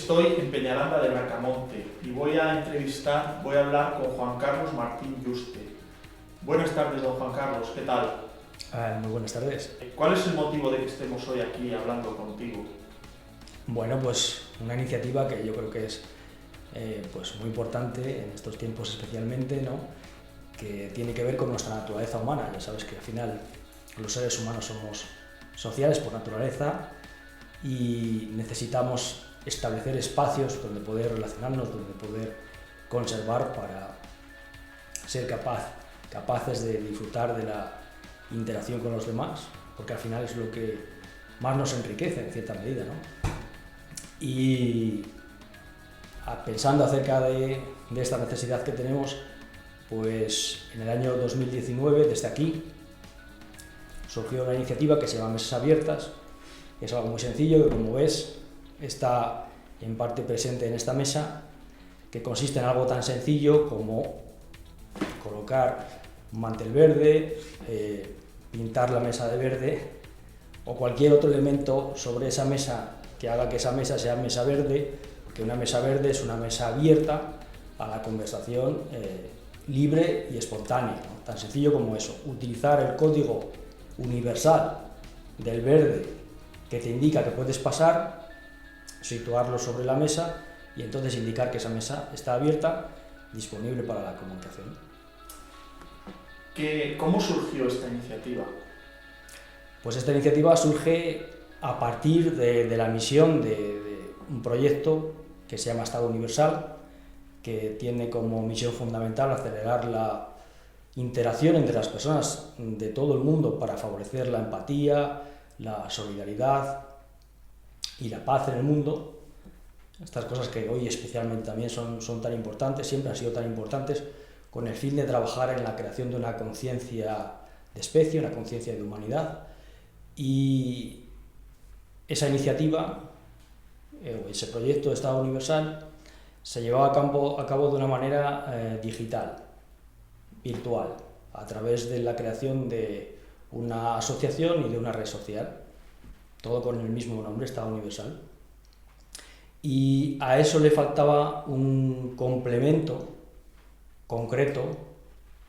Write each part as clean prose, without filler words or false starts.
Estoy en Peñaranda de Bracamonte y voy a hablar con Juan Carlos Martín Yuste. Buenas tardes, don Juan Carlos, ¿qué tal? Muy buenas tardes. ¿Cuál es el motivo de que estemos hoy aquí hablando contigo? Bueno, pues una iniciativa que yo creo que es pues muy importante en estos tiempos especialmente, ¿no? Que tiene que ver con nuestra naturaleza humana. Ya sabes que al final los seres humanos somos sociales por naturaleza y necesitamos establecer espacios donde poder relacionarnos, donde poder conservar para ser capaces de disfrutar de la interacción con los demás, porque al final es lo que más nos enriquece en cierta medida, ¿no? Y pensando acerca de esta necesidad que tenemos, pues en el año 2019, desde aquí, surgió una iniciativa que se llama Mesas Abiertas. Es algo muy sencillo que, como ves, está en parte presente en esta mesa, que consiste en algo tan sencillo como colocar un mantel verde, pintar la mesa de verde o cualquier otro elemento sobre esa mesa que haga que esa mesa sea mesa verde, porque una mesa verde es una mesa abierta a la conversación libre y espontánea, ¿no? Tan sencillo como eso, utilizar el código universal del verde que te indica que puedes pasar, situarlo sobre la mesa y entonces indicar que esa mesa está abierta, disponible para la comunicación. ¿Cómo surgió esta iniciativa? Pues esta iniciativa surge a partir de la misión de un proyecto que se llama Estado Universal, que tiene como misión fundamental acelerar la interacción entre las personas de todo el mundo para favorecer la empatía, la solidaridad y la paz en el mundo. Estas cosas que hoy especialmente también son tan importantes, siempre han sido tan importantes, con el fin de trabajar en la creación de una conciencia de especie, una conciencia de humanidad. Y esa iniciativa, ese proyecto de Estado Universal, se llevaba a cabo de una manera digital, virtual, a través de la creación de una asociación y de una red social, todo con el mismo nombre, Estado Universal. Y a eso le faltaba un complemento concreto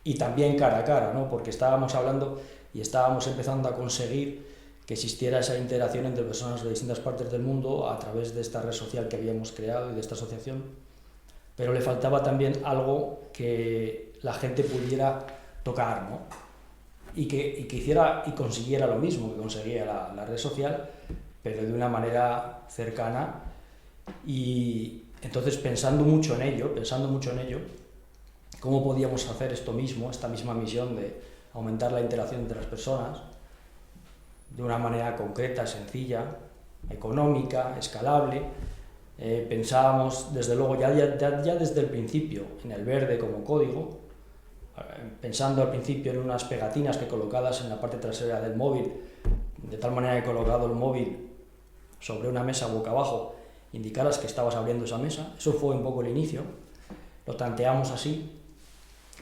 y también cara a cara, ¿no? Porque estábamos hablando y estábamos empezando a conseguir que existiera esa interacción entre personas de distintas partes del mundo a través de esta red social que habíamos creado y de esta asociación, pero le faltaba también algo que la gente pudiera tocar, ¿no? Y que hiciera y consiguiera lo mismo que conseguía la red social, pero de una manera cercana. Y entonces pensando mucho en ello, cómo podíamos hacer esto mismo, esta misma misión de aumentar la interacción entre las personas de una manera concreta, sencilla, económica, escalable. Pensábamos, desde luego, ya desde el principio, en el verde como código, pensando al principio en unas pegatinas que colocadas en la parte trasera del móvil, de tal manera que colocado el móvil sobre una mesa boca abajo, indicaras que estabas abriendo esa mesa. Eso fue un poco el inicio, lo tanteamos así,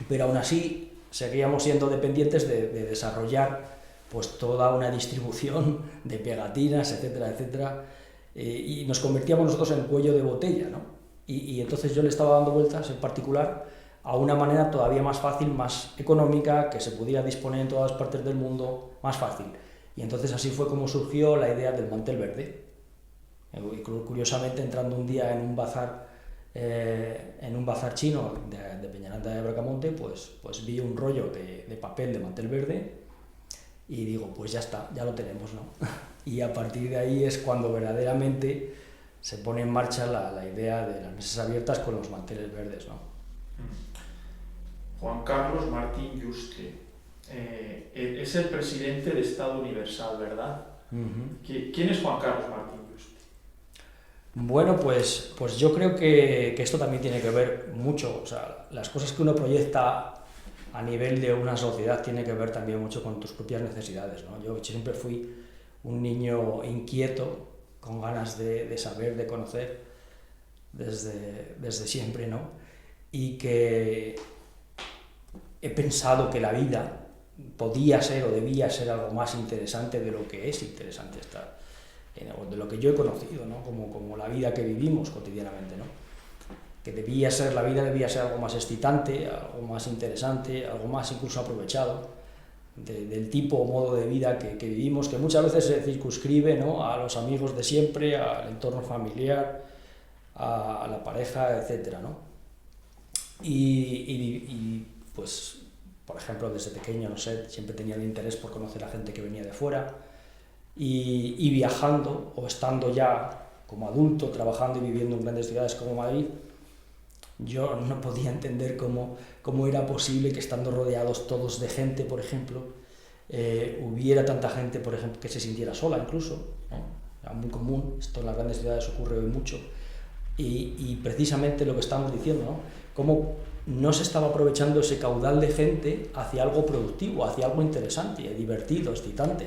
pero aún así seguíamos siendo dependientes de desarrollar pues toda una distribución de pegatinas, etcétera, etcétera, y nos convertíamos nosotros en cuello de botella, ¿no? Y entonces yo le estaba dando vueltas en particular a una manera todavía más fácil, más económica, que se pudiera disponer en todas partes del mundo, más fácil. Y entonces así fue como surgió la idea del mantel verde. Y curiosamente, entrando un día en un bazar chino de Peñaranda de Bracamonte, pues vi un rollo de papel de mantel verde y digo, pues ya está, ya lo tenemos, ¿no? Y a partir de ahí es cuando verdaderamente se pone en marcha la idea de las mesas abiertas con los manteles verdes, ¿no? Juan Carlos Martín Yuste es el presidente de Estado Universal, ¿verdad? Uh-huh. ¿Quién es Juan Carlos Martín Yuste? Bueno, pues yo creo que esto también tiene que ver mucho, o sea, las cosas que uno proyecta a nivel de una sociedad tiene que ver también mucho con tus propias necesidades, ¿no? Yo siempre fui un niño inquieto, con ganas de saber, de conocer, desde siempre, ¿no? Y que he pensado que la vida podía ser o debía ser algo más interesante de lo que es interesante o de lo que yo he conocido, ¿no? Como la vida que vivimos cotidianamente, ¿no? Que la vida debía ser algo más excitante, algo más interesante, algo más incluso aprovechado del tipo o modo de vida que vivimos, que muchas veces se circunscribe, ¿no? A los amigos de siempre, al entorno familiar, a la pareja, etcétera, ¿no? Y pues, por ejemplo, desde pequeño, no sé, siempre tenía el interés por conocer a gente que venía de fuera, y viajando o estando ya como adulto, trabajando y viviendo en grandes ciudades como Madrid, yo no podía entender cómo era posible que, estando rodeados todos de gente, por ejemplo, hubiera tanta gente, por ejemplo, que se sintiera sola incluso, ¿no? Era muy común, esto en las grandes ciudades ocurre hoy mucho, y precisamente lo que estamos diciendo, ¿no? Cómo no se estaba aprovechando ese caudal de gente hacia algo productivo, hacia algo interesante, divertido, excitante,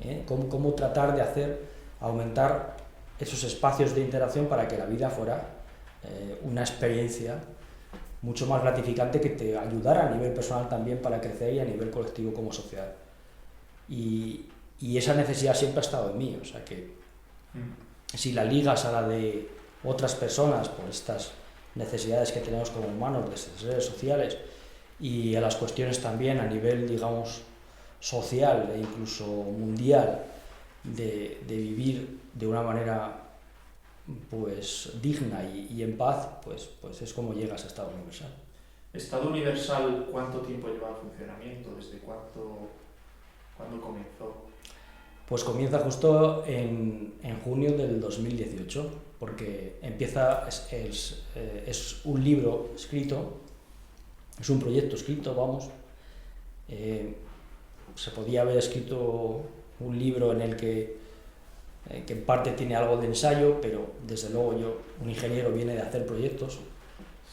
¿eh? Cómo tratar de aumentar esos espacios de interacción para que la vida fuera una experiencia mucho más gratificante, que te ayudara a nivel personal también para crecer y a nivel colectivo como sociedad. Y esa necesidad siempre ha estado en mí, o sea que si la ligas a la de otras personas por estas necesidades que tenemos como humanos, de seres sociales, y a las cuestiones también a nivel, digamos, social e incluso mundial, de vivir de una manera pues digna y en paz, pues es como llegas a Estado Universal. ¿Estado Universal cuánto tiempo lleva en funcionamiento? ¿Desde cuándo comenzó? Pues comienza justo en junio del 2018, porque es un libro escrito, es un proyecto escrito, vamos. Se podía haber escrito un libro en el que en parte tiene algo de ensayo, pero desde luego un ingeniero viene de hacer proyectos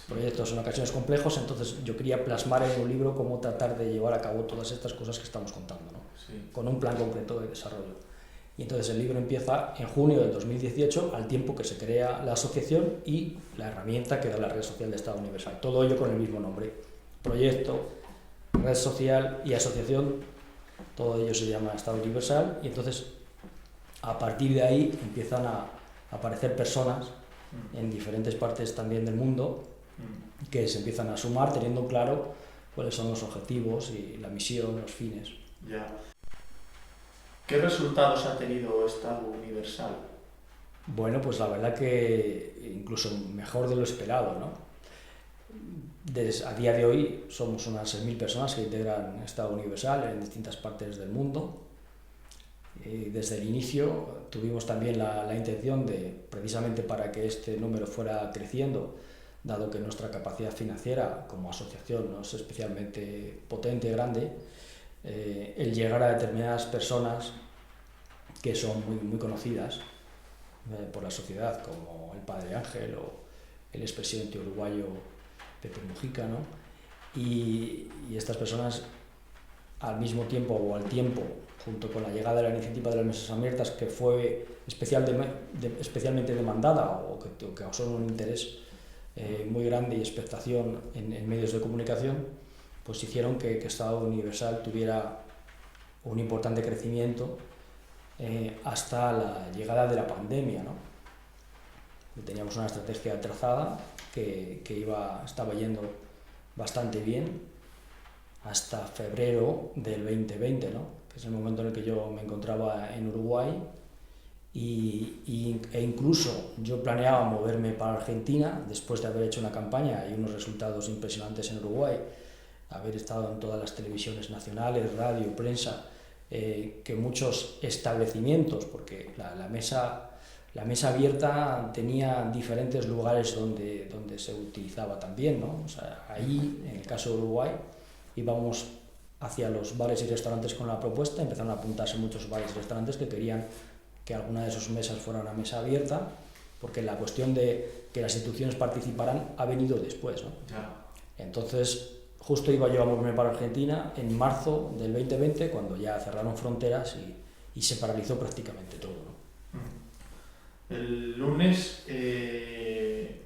en ocasiones complejos, entonces yo quería plasmar en un libro cómo tratar de llevar a cabo todas estas cosas que estamos contando, ¿no? Sí. Con un plan concreto de desarrollo. Y entonces el libro empieza en junio del 2018, al tiempo que se crea la asociación y la herramienta que da la red social de Estado Universal. Todo ello con el mismo nombre: proyecto, red social y asociación. Todo ello se llama Estado Universal, y entonces a partir de ahí empiezan a aparecer personas en diferentes partes también del mundo que se empiezan a sumar, teniendo claro cuáles son los objetivos y la misión, los fines. Ya. ¿Qué resultados ha tenido Estado Universal? Bueno, pues la verdad que incluso mejor de lo esperado, ¿no? A día de hoy somos unas 6.000 personas que integran Estado Universal en distintas partes del mundo. Desde el inicio tuvimos también la intención de, precisamente para que este número fuera creciendo, dado que nuestra capacidad financiera como asociación no es especialmente potente y grande, el llegar a determinadas personas que son muy conocidas por la sociedad, como el Padre Ángel o el expresidente uruguayo Pepe Mujica, ¿no? Y estas personas, al mismo tiempo o al tiempo, junto con la llegada de la iniciativa de las mesas abiertas, que fue especialmente demandada o que causó un interés muy grande y expectación en medios de comunicación, pues hicieron que Estado Universal tuviera un importante crecimiento hasta la llegada de la pandemia, ¿no? Teníamos una estrategia trazada que estaba yendo bastante bien hasta febrero del 2020, ¿no? Que es el momento en el que yo me encontraba en Uruguay, e incluso yo planeaba moverme para Argentina después de haber hecho una campaña y unos resultados impresionantes en Uruguay, haber estado en todas las televisiones nacionales, radio, prensa, que muchos establecimientos, porque la mesa abierta tenía diferentes lugares donde se utilizaba también, ¿no? O sea, ahí, en el caso de Uruguay, íbamos hacia los bares y restaurantes con la propuesta, empezaron a apuntarse muchos bares y restaurantes que querían que alguna de sus mesas fuera una mesa abierta, porque la cuestión de que las instituciones participaran ha venido después, ¿no? Entonces, justo iba yo a moverme para Argentina en marzo del 2020, cuando ya cerraron fronteras y se paralizó prácticamente todo, ¿no? El lunes, ¿qué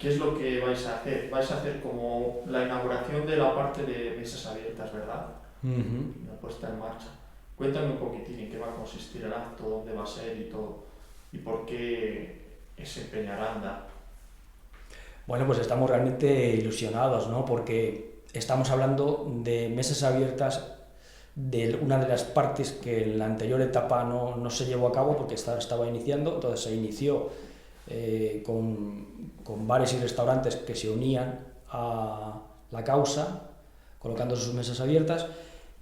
es lo que vais a hacer? Vais a hacer como la inauguración de la parte de mesas abiertas, ¿verdad? Uh-huh. La puesta en marcha. Cuéntame un poquitín en qué va a consistir el acto, dónde va a ser y todo, y por qué es en Peñaranda. Bueno, pues estamos realmente ilusionados, ¿no? Porque estamos hablando de mesas abiertas de una de las partes que en la anterior etapa no se llevó a cabo porque estaba iniciando. Entonces se inició con bares y restaurantes que se unían a la causa, colocando sus mesas abiertas,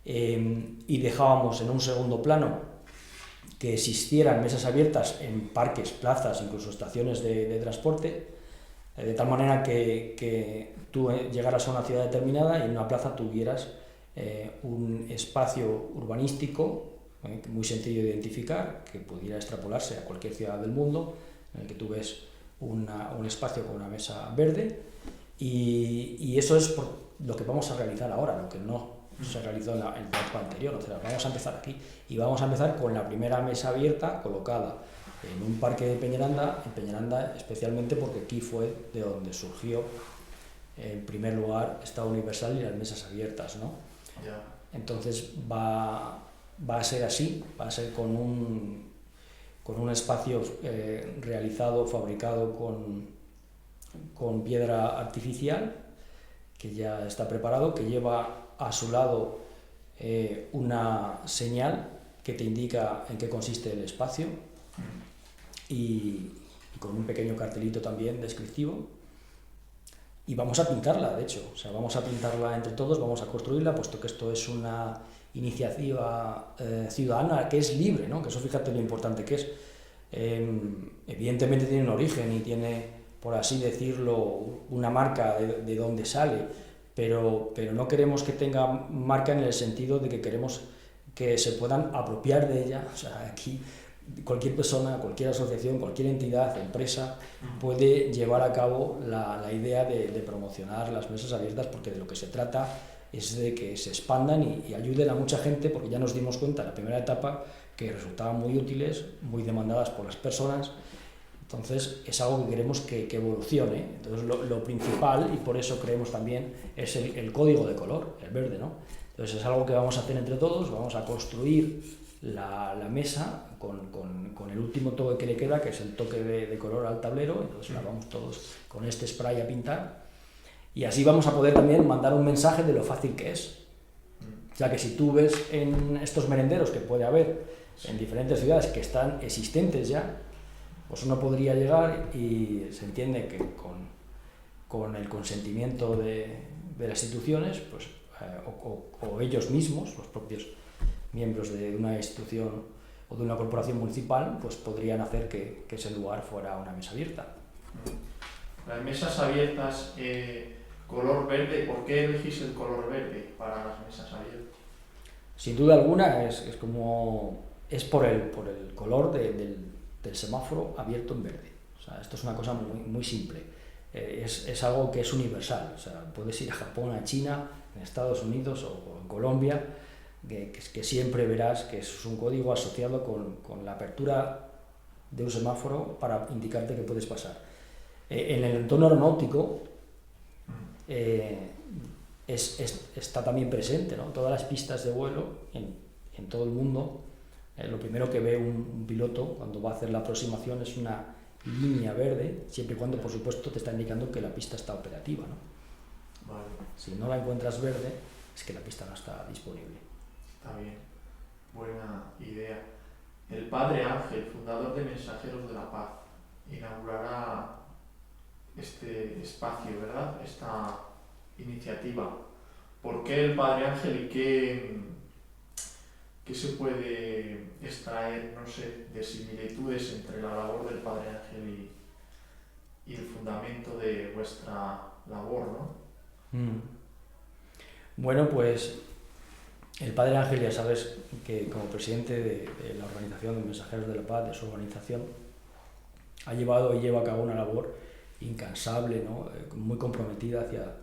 y dejábamos en un segundo plano que existieran mesas abiertas en parques, plazas, incluso estaciones de transporte, de tal manera que tú llegaras a una ciudad determinada y en una plaza tuvieras un espacio urbanístico muy sencillo de identificar, que pudiera extrapolarse a cualquier ciudad del mundo, en el que tú ves un espacio con una mesa verde, y eso es lo que vamos a realizar ahora, lo que no se realizó en la etapa anterior. O sea, vamos a empezar aquí y vamos a empezar con la primera mesa abierta colocada en un parque de Peñaranda, en Peñaranda especialmente porque aquí fue de donde surgió en primer lugar Estado Universal y las mesas abiertas, ¿no? Ya. Entonces va a ser así, va a ser con un espacio realizado, fabricado con piedra artificial, que ya está preparado, que lleva a su lado una señal que te indica en qué consiste el espacio, y con un pequeño cartelito también descriptivo. Y vamos a pintarla, de hecho, o sea, vamos a pintarla entre todos, vamos a construirla, puesto que esto es una iniciativa ciudadana que es libre, ¿no? Que eso, fíjate lo importante que es. Evidentemente tiene un origen y tiene, por así decirlo, una marca de dónde sale, pero no queremos que tenga marca en el sentido de que queremos que se puedan apropiar de ella. O sea, aquí cualquier persona, cualquier asociación, cualquier entidad, empresa puede llevar a cabo la idea de promocionar las mesas abiertas, porque de lo que se trata es de que se expandan y ayuden a mucha gente, porque ya nos dimos cuenta en la primera etapa que resultaban muy útiles, muy demandadas por las personas. Entonces es algo que queremos que evolucione. Entonces lo principal, y por eso creemos también, es el código de color, el verde, ¿no? Entonces es algo que vamos a hacer entre todos, vamos a construir la mesa con el último toque que le queda, que es el toque de color al tablero. Entonces la vamos todos con este spray a pintar, y así vamos a poder también mandar un mensaje de lo fácil que es. O sea, que si tú ves en estos merenderos que puede haber en diferentes ciudades que están existentes ya, pues uno podría llegar y se entiende que con el consentimiento de las instituciones, pues, o ellos mismos, los propios miembros de una institución o de una corporación municipal, pues podrían hacer que ese lugar fuera una mesa abierta. Las mesas abiertas, color verde, ¿por qué elegís el color verde para las mesas abiertas? Sin duda alguna es por el color del semáforo abierto en verde. O sea, esto es una cosa muy simple. Es algo que es universal. O sea, puedes ir a Japón, a China, en Estados Unidos o en Colombia, que siempre verás que es un código asociado con la apertura de un semáforo para indicarte que puedes pasar. En el entorno aeronáutico está también presente, ¿no? Todas las pistas de vuelo en todo el mundo, lo primero que ve un piloto cuando va a hacer la aproximación es una línea verde, siempre y cuando, por supuesto, te está indicando que la pista está operativa, ¿no? Vale. Si no la encuentras verde, es que la pista no está disponible. Está bien, buena idea. El padre Ángel, fundador de Mensajeros de la Paz, inaugurará este espacio, ¿verdad? Esta iniciativa. ¿Por qué el padre Ángel y qué se puede extraer, no sé, de similitudes entre la labor del padre Ángel y el fundamento de vuestra labor, ¿no? Bueno, pues el padre Ángel, ya sabes que como presidente de la organización de Mensajeros de la Paz, de su organización, ha llevado y lleva a cabo una labor incansable, ¿no? Muy comprometida hacia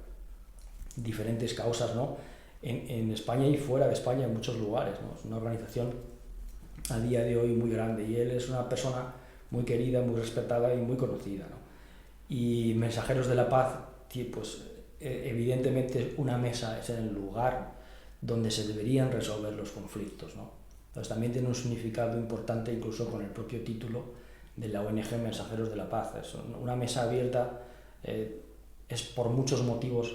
diferentes causas, ¿no? En España y fuera de España, en muchos lugares, ¿no? Es una organización a día de hoy muy grande, y él es una persona muy querida, muy respetada y muy conocida, ¿no? Y Mensajeros de la Paz, pues evidentemente una mesa es el lugar donde se deberían resolver los conflictos, ¿no? Entonces también tiene un significado importante incluso con el propio título de la ONG Mensajeros de la Paz. Una mesa abierta es por muchos motivos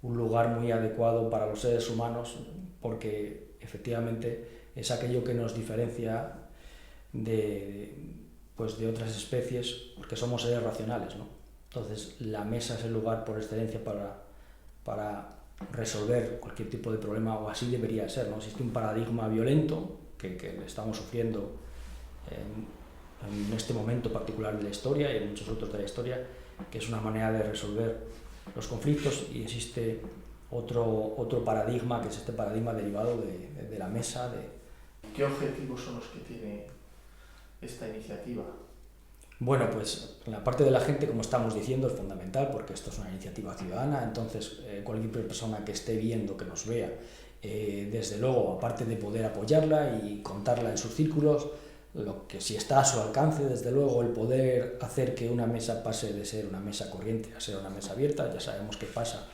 un lugar muy adecuado para los seres humanos, porque efectivamente es aquello que nos diferencia pues de otras especies, porque somos seres racionales, ¿no? Entonces la mesa es el lugar por excelencia para resolver cualquier tipo de problema, o así debería ser, ¿no? Existe un paradigma violento que estamos sufriendo en este momento particular de la historia y en muchos otros de la historia, que es una manera de resolver los conflictos, y existe otro paradigma, que es este paradigma derivado de la mesa. ¿Qué objetivos son los que tiene esta iniciativa? Bueno, pues la parte de la gente, como estamos diciendo, es fundamental, porque esto es una iniciativa ciudadana. Entonces cualquier persona que esté viendo, que nos vea, desde luego, aparte de poder apoyarla y contarla en sus círculos, lo que si está a su alcance, desde luego, el poder hacer que una mesa pase de ser una mesa corriente a ser una mesa abierta. Ya sabemos qué pasa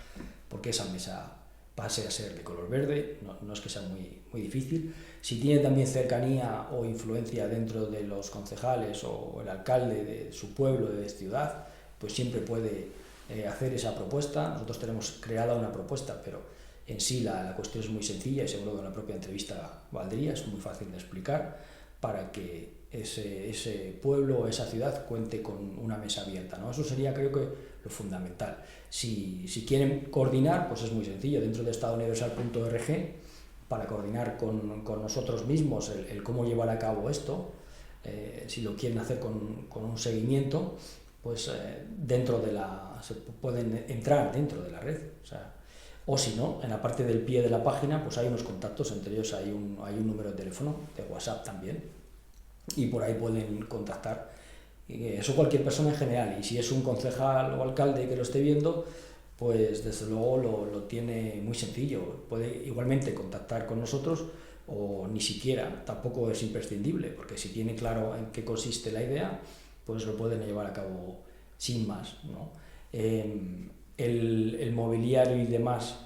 porque esa mesa pase a ser de color verde, no es que sea muy difícil. Si tiene también cercanía o influencia dentro de los concejales o el alcalde de su pueblo, de ciudad, pues siempre puede hacer esa propuesta. Nosotros tenemos creada una propuesta, pero en sí la cuestión es muy sencilla, y seguro que en la propia entrevista valdría, es muy fácil de explicar, para que ese pueblo o esa ciudad cuente con una mesa abierta, ¿no? Eso sería, creo que, lo fundamental. Si quieren coordinar, pues es muy sencillo, dentro de estadouniversal.org, para coordinar con nosotros mismos el cómo llevar a cabo esto, si lo quieren hacer con un seguimiento, pues se pueden entrar dentro de la red. O si no, en la parte del pie de la página pues hay unos contactos, entre ellos hay un número de teléfono, de WhatsApp también, y por ahí pueden contactar. Eso cualquier persona en general, y si es un concejal o alcalde que lo esté viendo, pues desde luego lo tiene muy sencillo. Puede igualmente contactar con nosotros, o ni siquiera, tampoco es imprescindible, porque si tiene claro en qué consiste la idea, pues lo pueden llevar a cabo sin más, ¿no? El mobiliario y demás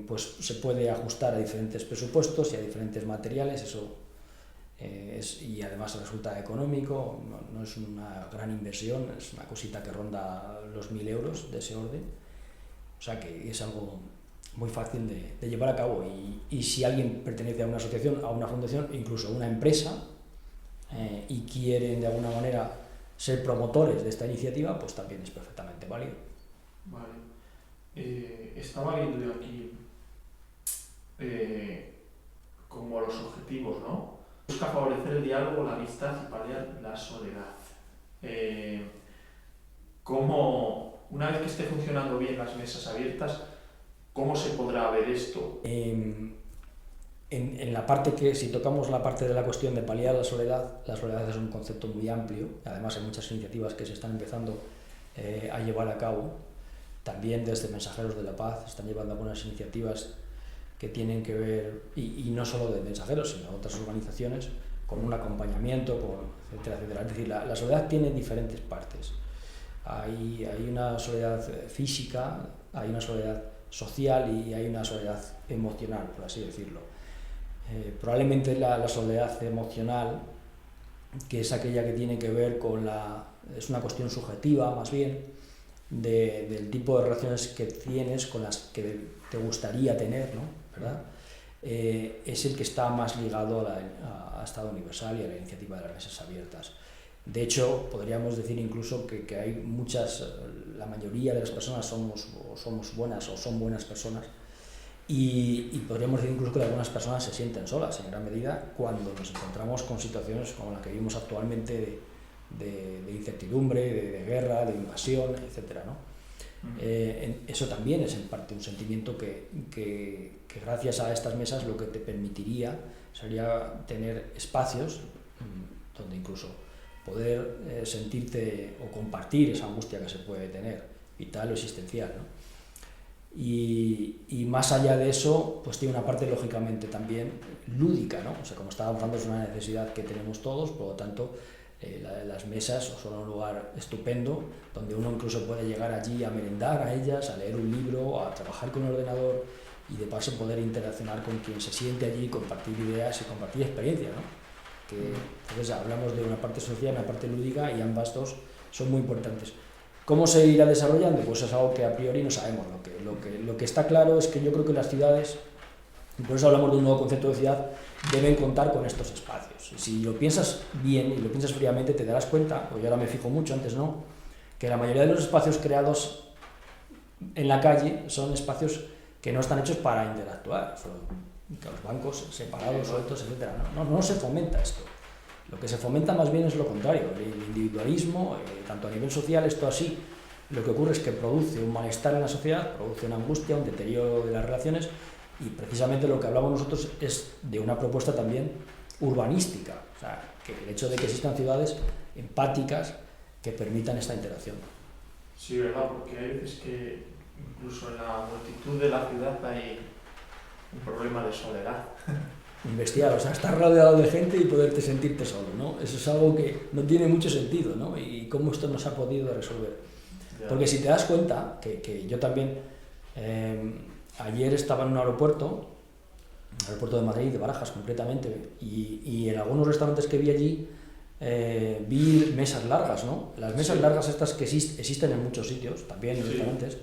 pues se puede ajustar a diferentes presupuestos y a diferentes materiales. Eso y además resulta económico, no es una gran inversión, es una cosita que ronda los 1.000 euros de ese orden. O sea que es algo muy fácil de llevar a cabo, y si alguien pertenece a una asociación, a una fundación, incluso a una empresa, y quieren de alguna manera ser promotores de esta iniciativa, pues también es perfectamente válido. Vale. Estaba viendo yo aquí como los objetivos, ¿no? Busca favorecer el diálogo, la amistad y paliar la soledad. Una vez que esté funcionando bien las mesas abiertas, ¿cómo se podrá ver esto? En la parte que, si tocamos la parte de la cuestión de paliar la soledad es un concepto muy amplio. Además hay muchas iniciativas que se están empezando a llevar a cabo. También desde Mensajeros de la Paz están llevando algunas iniciativas que tienen que ver, y no solo de Mensajeros, sino de otras organizaciones, con un acompañamiento, etcétera, etcétera. Es decir, la soledad tiene diferentes partes. Hay una soledad física, hay una soledad social y hay una soledad emocional, por así decirlo. Probablemente la soledad emocional, que es aquella que tiene que ver con es una cuestión subjetiva más bien, del tipo de relaciones que tienes, con las que te gustaría tener, ¿no? ¿Verdad? Es el que está más ligado a Estado Universal y a la iniciativa de las mesas abiertas. De hecho, podríamos decir incluso que hay la mayoría de las personas somos buenas o son buenas personas, y podríamos decir incluso que algunas personas se sienten solas en gran medida cuando nos encontramos con situaciones como la que vivimos actualmente de incertidumbre, de guerra, de invasión, etcétera, ¿no? Eso también es en parte un sentimiento que gracias a estas mesas lo que te permitiría sería tener espacios donde incluso poder sentirte o compartir esa angustia que se puede tener, vital o existencial, ¿no? Y más allá de eso, pues tiene una parte lógicamente también lúdica, ¿no? O sea, como estábamos hablando, es una necesidad que tenemos todos, por lo tanto las mesas son un lugar estupendo donde uno incluso puede llegar allí a merendar a ellas, a leer un libro, a trabajar con el ordenador, y de paso poder interaccionar con quien se siente allí, compartir ideas y compartir experiencias, ¿no? Entonces hablamos de una parte social y una parte lúdica y ambas dos son muy importantes. ¿Cómo se irá desarrollando? Pues es algo que a priori no sabemos. Lo que está claro es que yo creo que las ciudades, y por eso hablamos de un nuevo concepto de ciudad, deben contar con estos espacios. Si lo piensas bien y lo piensas fríamente, te darás cuenta, o yo ahora me fijo mucho, antes no, que la mayoría de los espacios creados en la calle son espacios que no están hechos para interactuar. Los bancos separados, sueltos, etc. No se fomenta esto. Lo que se fomenta más bien es lo contrario, el individualismo, tanto a nivel social, esto así, lo que ocurre es que produce un malestar en la sociedad, produce una angustia, un deterioro de las relaciones, y precisamente lo que hablamos nosotros es de una propuesta también urbanística, o sea, que el hecho de que existan ciudades empáticas que permitan esta interacción. Sí, ¿verdad? Porque hay veces que incluso en la multitud de la ciudad hay un problema de soledad. Investigar, o sea, estar rodeado de gente y poderte sentirte solo, ¿no? Eso es algo que no tiene mucho sentido, ¿no? Y cómo esto nos ha podido resolver. Porque si te das cuenta, que yo también, ayer estaba en un aeropuerto de Madrid, de Barajas concretamente, y en algunos restaurantes que vi allí, vi mesas largas, ¿no? Las mesas largas estas que existen en muchos sitios, también en restaurantes,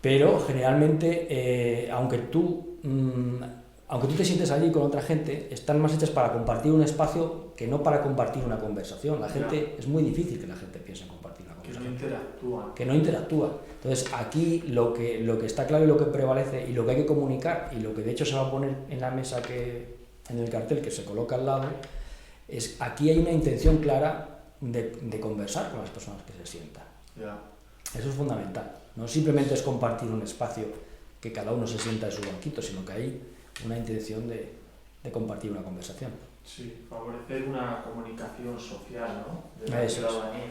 pero generalmente, aunque tú te sientes allí con otra gente, están más hechas para compartir un espacio que no para compartir una conversación. La gente, es muy difícil que la gente piense en compartir una conversación. Que no interactúa. Entonces, aquí lo que está claro y lo que prevalece y lo que hay que comunicar, y lo que de hecho se va a poner en la mesa en el cartel que se coloca al lado, es aquí hay una intención clara de conversar con las personas que se sientan. Eso es fundamental. No simplemente es compartir un espacio que cada uno se sienta en su banquito, sino que hay una intención de compartir una conversación. Sí, favorecer una comunicación social, ¿no? De la Eso ciudadanía.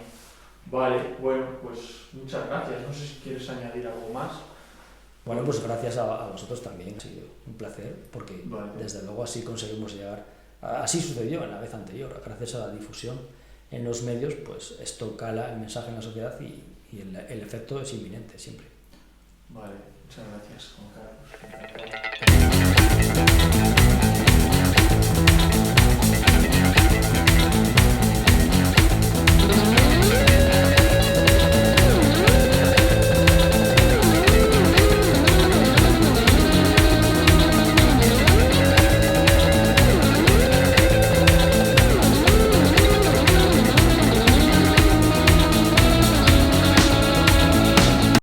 Vale, bueno, pues muchas gracias. No sé si quieres añadir algo más. Bueno, pues gracias a vosotros también. Ha sido un placer, porque desde luego así conseguimos llegar. Así sucedió en la vez anterior. Gracias a la difusión en los medios, pues esto cala el mensaje en la sociedad y el efecto es inminente siempre. Vale, muchas gracias, Juan Carlos.